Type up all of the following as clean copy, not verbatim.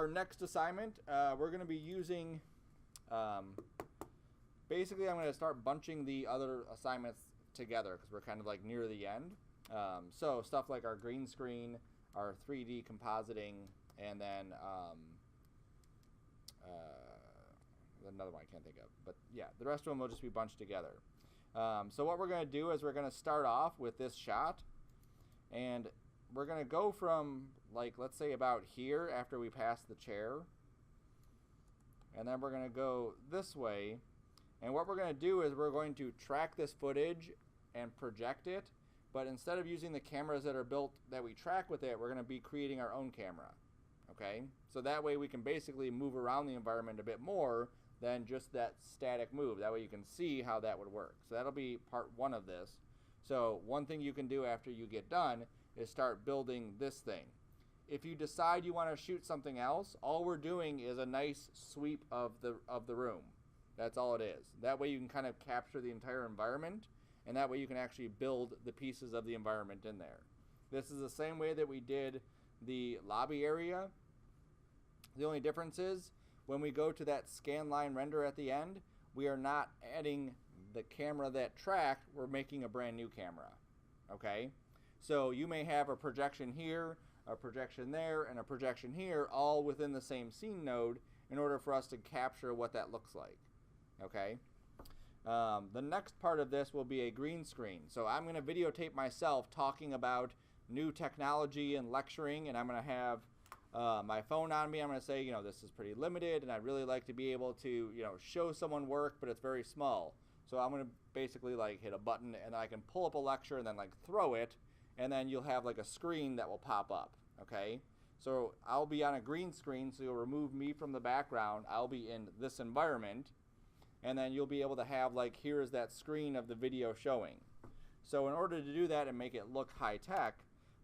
our next assignment, we're going to be using, basically I'm going to start bunching the other assignments together because we're kind of like near the end. So stuff like our green screen, our 3D compositing, and then another one I can't think of. But yeah, the rest of them will just be bunched together. So what we're going to do is we're going to start off with this shot, and we're going to go from, like, let's say about here after we pass the chair, and then we're going to go this way. And what we're going to do is we're going to track this footage and project it, but instead of using the cameras that are built that we track with it, we're going to be creating our own camera. Okay, so that way we can basically move around the environment a bit more than just that static move. That way you can see how that would work. So that'll be part one of this. So one thing you can do after you get done is start building this thing. If you decide you want to shoot something else, all we're doing is a nice sweep of the room. That's all it is. That way you can kind of capture the entire environment, and that way you can actually build the pieces of the environment in there. This is the same way that we did the lobby area. The only difference is when we go to that scan line render at the end, we are not adding the camera that tracked, we're making a brand new camera. Okay? So you may have a projection here, a projection there, and a projection here, all within the same scene node in order for us to capture what that looks like. Okay? The next part of this will be a green screen. So I'm going to videotape myself talking about new technology and lecturing, and I'm going to have my phone on me. I'm going to say, this is pretty limited, and I'd really like to be able to, show someone work, but it's very small. So I'm going to basically like hit a button, and I can pull up a lecture and then like throw it, and then you'll have like a screen that will pop up. Okay? So I'll be on a green screen, so you'll remove me from the background. I'll be in this environment, and then you'll be able to have like, here is that screen of the video showing. So in order to do that and make it look high tech,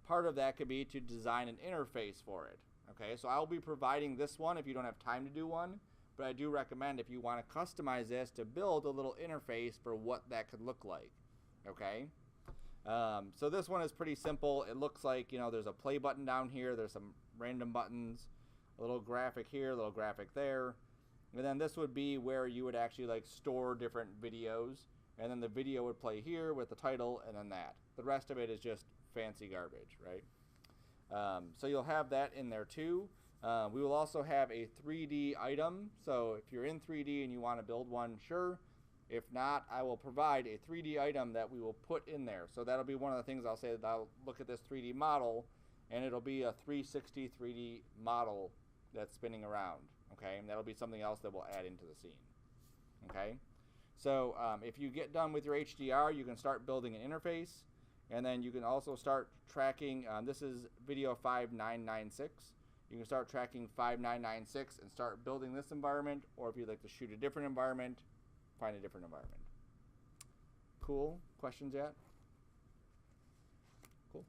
part of that could be to design an interface for it. Okay, so I'll be providing this one if you don't have time to do one, but I do recommend if you want to customize this to build a little interface for what that could look like. Okay, so this one is pretty simple. It looks like, there's a play button down here, there's some random buttons, a little graphic here, a little graphic there, and then this would be where you would actually like store different videos, and then the video would play here with the title, and then that. The rest of it is just fancy garbage, right? So you'll have that in there too. We will also have a 3D item. So if you're in 3D and you want to build one, sure. If not, I will provide a 3D item that we will put in there. So that'll be one of the things I'll say, that I'll look at this 3D model, and it'll be a 360 3D model that's spinning around. Okay, and that'll be something else that we'll add into the scene. Okay, so if you get done with your HDR, you can start building an interface. And then you can also start tracking, this is video 5996. You can start tracking 5996 and start building this environment, or if you'd like to shoot a different environment, find a different environment. Cool. Questions yet? Cool.